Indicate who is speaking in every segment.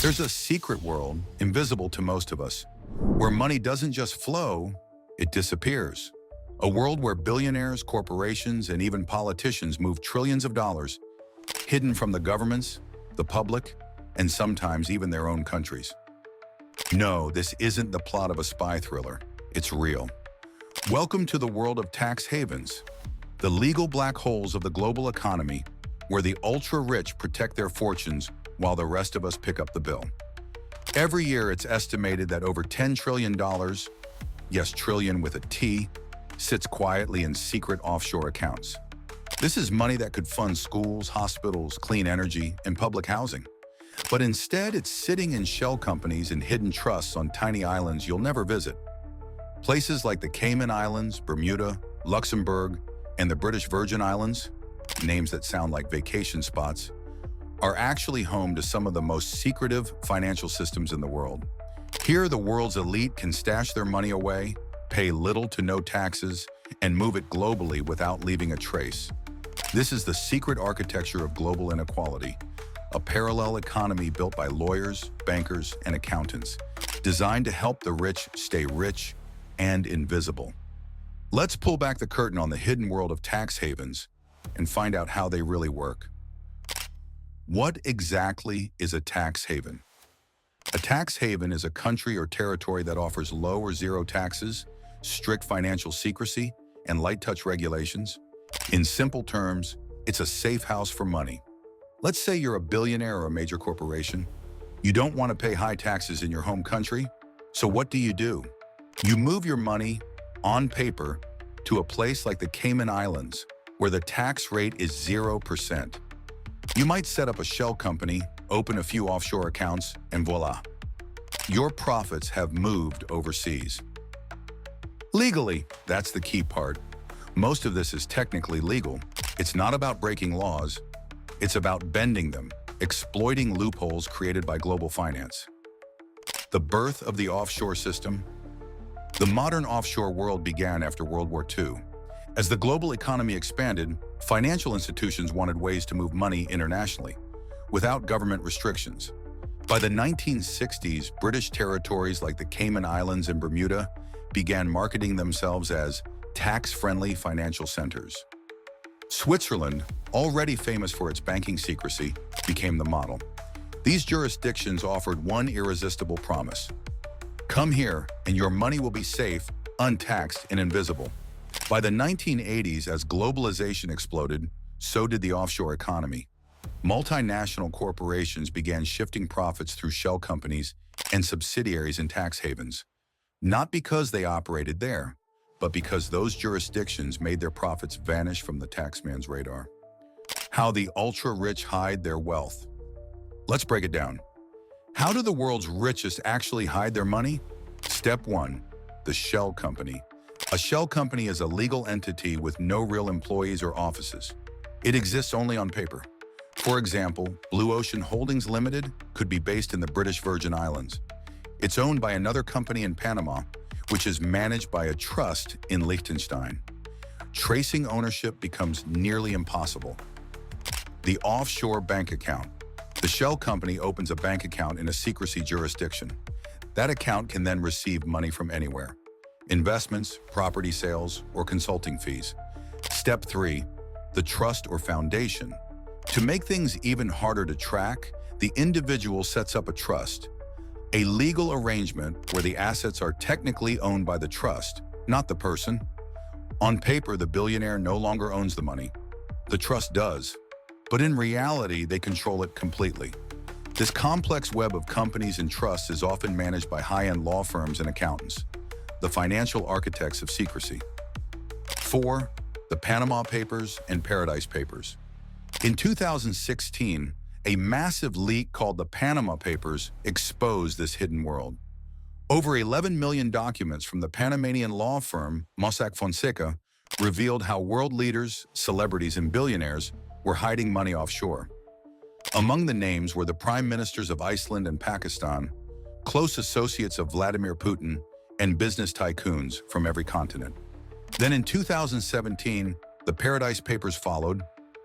Speaker 1: There's a secret world, invisible to most of us, where money doesn't just flow, it disappears. A world where billionaires, corporations, and even politicians move trillions of dollars, hidden from the governments, the public, and sometimes even their own countries. No, this isn't the plot of a spy thriller. It's real. Welcome to the world of tax havens, the legal black holes of the global economy, where the ultra-rich protect their fortunes while the rest of us pick up the bill. Every year, it's estimated that over $10 trillion, yes, trillion with a T, sits quietly in secret offshore accounts. This is money that could fund schools, hospitals, clean energy, and public housing. But instead, it's sitting in shell companies and hidden trusts on tiny islands you'll never visit. Places like the Cayman Islands, Bermuda, Luxembourg, and the British Virgin Islands, names that sound like vacation spots, are actually home to some of the most secretive financial systems in the world. Here, the world's elite can stash their money away, pay little to no taxes, and move it globally without leaving a trace. This is the secret architecture of global inequality, a parallel economy built by lawyers, bankers, and accountants, designed to help the rich stay rich and invisible. Let's pull back the curtain on the hidden world of tax havens and find out how they really work. What exactly is a tax haven? A tax haven is a country or territory that offers low or zero taxes, strict financial secrecy, and light-touch regulations. In simple terms, it's a safe house for money. Let's say you're a billionaire or a major corporation. You don't want to pay high taxes in your home country, so what do? You move your money, on paper, to a place like the Cayman Islands, where the tax rate is 0%. You might set up a shell company, open a few offshore accounts, and voila. Your profits have moved overseas. Legally, that's the key part. Most of this is technically legal. It's not about breaking laws. It's about bending them, exploiting loopholes created by global finance. The birth of the offshore system. The modern offshore world began after World War II. As the global economy expanded, financial institutions wanted ways to move money internationally, without government restrictions. By the 1960s, British territories like the Cayman Islands and Bermuda began marketing themselves as tax-friendly financial centers. Switzerland, already famous for its banking secrecy, became the model. These jurisdictions offered one irresistible promise. Come here, and your money will be safe, untaxed, and invisible. By the 1980s, as globalization exploded, so did the offshore economy. Multinational corporations began shifting profits through shell companies and subsidiaries in tax havens. Not because they operated there, but because those jurisdictions made their profits vanish from the taxman's radar. How the ultra-rich hide their wealth. Let's break it down. How do the world's richest actually hide their money? Step 1. The shell company. A shell company is a legal entity with no real employees or offices. It exists only on paper. For example, Blue Ocean Holdings Limited could be based in the British Virgin Islands. It's owned by another company in Panama, which is managed by a trust in Liechtenstein. Tracing ownership becomes nearly impossible. The offshore bank account. The shell company opens a bank account in a secrecy jurisdiction. That account can then receive money from anywhere. Investments, property sales, or consulting fees. Step 3. The trust or foundation. To make things even harder to track, the individual sets up a trust, a legal arrangement where the assets are technically owned by the trust, not the person. On paper, the billionaire no longer owns the money. The trust does. But in reality, they control it completely. This complex web of companies and trusts is often managed by high-end law firms and accountants, the financial architects of secrecy. 4. The Panama Papers and Paradise Papers. In 2016, a massive leak called the Panama Papers exposed this hidden world. Over 11 million documents from the Panamanian law firm Mossack Fonseca revealed how world leaders, celebrities, and billionaires were hiding money offshore. Among the names were the prime ministers of Iceland and Pakistan, close associates of Vladimir Putin, and business tycoons from every continent. Then in 2017, the Paradise Papers followed,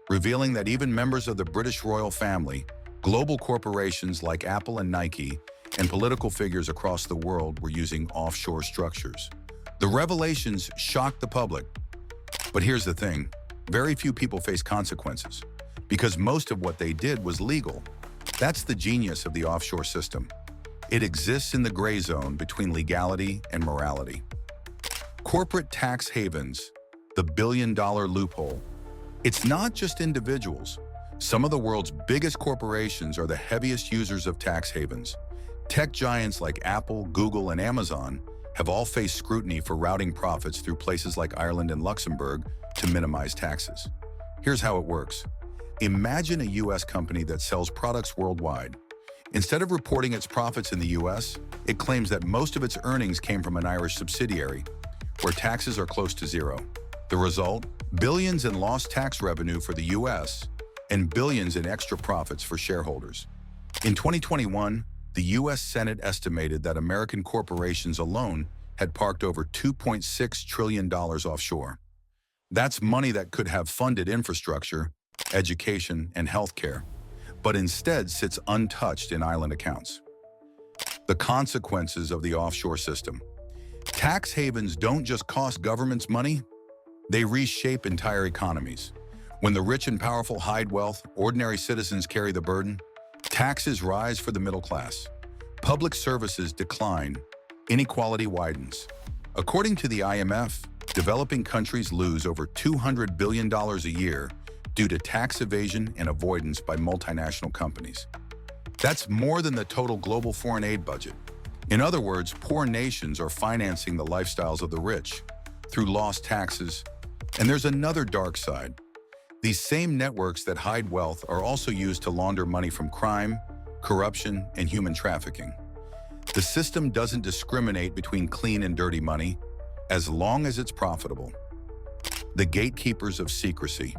Speaker 1: revealing that even members of the British royal family, Global corporations like Apple and Nike and political figures across the world were using offshore structures. The revelations shocked the public. But here's the thing, very few people face consequences, because most of what they did was legal. That's the genius of the offshore system. It exists in the gray zone between legality and morality. Corporate tax havens, the billion-dollar loophole. It's not just individuals. Some of the world's biggest corporations are the heaviest users of tax havens. Tech giants like Apple, Google, and Amazon have all faced scrutiny for routing profits through places like Ireland and Luxembourg to minimize taxes. Here's how it works. Imagine a US company that sells products worldwide. Instead of reporting its profits in the US, it claims that most of its earnings came from an Irish subsidiary, where taxes are close to zero. The result? Billions in lost tax revenue for the US and billions in extra profits for shareholders. In 2021, the US Senate estimated that American corporations alone had parked over $2.6 trillion offshore. That's money that could have funded infrastructure, education, and healthcare, but instead sits untouched in island accounts. The consequences of the offshore system. Tax havens don't just cost governments money, they reshape entire economies. When the rich and powerful hide wealth, ordinary citizens carry the burden. Taxes rise for the middle class. Public services decline. Inequality widens. According to the IMF, developing countries lose over $200 billion a year due to tax evasion and avoidance by multinational companies. That's more than the total global foreign aid budget. In other words, poor nations are financing the lifestyles of the rich through lost taxes. And there's another dark side. These same networks that hide wealth are also used to launder money from crime, corruption, and human trafficking. The system doesn't discriminate between clean and dirty money, as long as it's profitable. The gatekeepers of secrecy.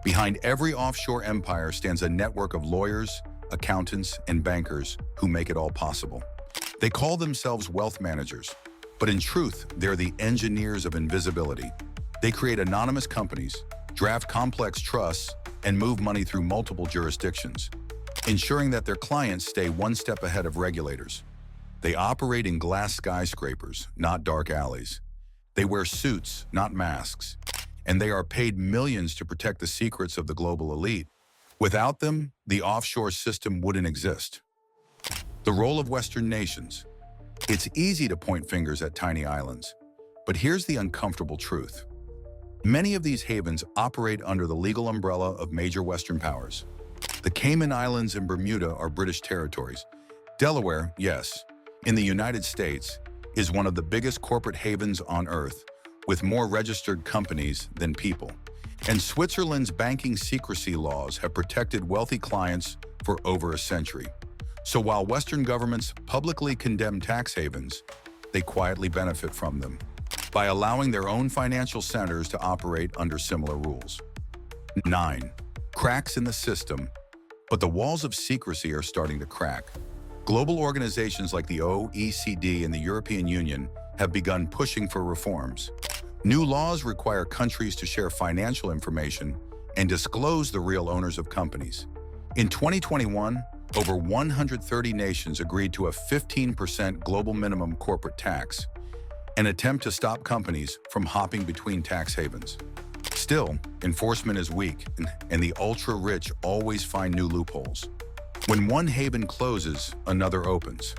Speaker 1: Behind every offshore empire stands a network of lawyers, accountants, and bankers who make it all possible. They call themselves wealth managers, but in truth, they're the engineers of invisibility. They create anonymous companies, draft complex trusts, and move money through multiple jurisdictions, ensuring that their clients stay one step ahead of regulators. They operate in glass skyscrapers, not dark alleys. They wear suits, not masks, and they are paid millions to protect the secrets of the global elite. Without them, the offshore system wouldn't exist. The role of Western nations. It's easy to point fingers at tiny islands, but here's the uncomfortable truth. Many of these havens operate under the legal umbrella of major Western powers. The Cayman Islands and Bermuda are British territories. Delaware, yes, in the United States, is one of the biggest corporate havens on Earth, with more registered companies than people. And Switzerland's banking secrecy laws have protected wealthy clients for over a century. So while Western governments publicly condemn tax havens, they quietly benefit from them by allowing their own financial centers to operate under similar rules. 9. Cracks in the system, but the walls of secrecy are starting to crack. Global organizations like the OECD and the European Union have begun pushing for reforms. New laws require countries to share financial information and disclose the real owners of companies. In 2021, over 130 nations agreed to a 15% global minimum corporate tax, an attempt to stop companies from hopping between tax havens. Still, enforcement is weak, and the ultra-rich always find new loopholes. When one haven closes, another opens.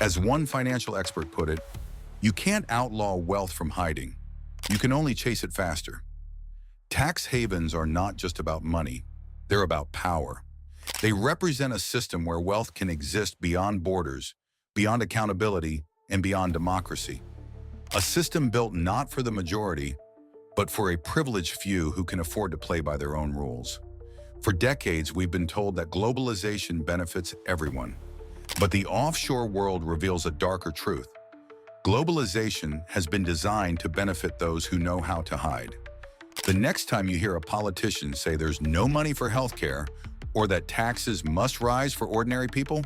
Speaker 1: As one financial expert put it, you can't outlaw wealth from hiding. You can only chase it faster. Tax havens are not just about money, they're about power. They represent a system where wealth can exist beyond borders, beyond accountability, and beyond democracy. A system built not for the majority, but for a privileged few who can afford to play by their own rules. For decades, we've been told that globalization benefits everyone. But the offshore world reveals a darker truth. Globalization has been designed to benefit those who know how to hide. The next time you hear a politician say there's no money for healthcare or that taxes must rise for ordinary people,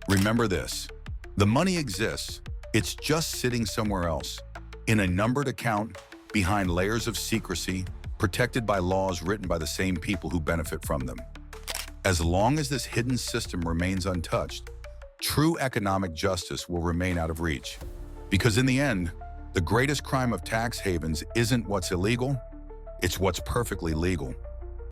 Speaker 1: remember this. The money exists. It's just sitting somewhere else, in a numbered account, behind layers of secrecy, protected by laws written by the same people who benefit from them. As long as this hidden system remains untouched, true economic justice will remain out of reach. Because in the end, the greatest crime of tax havens isn't what's illegal, it's what's perfectly legal.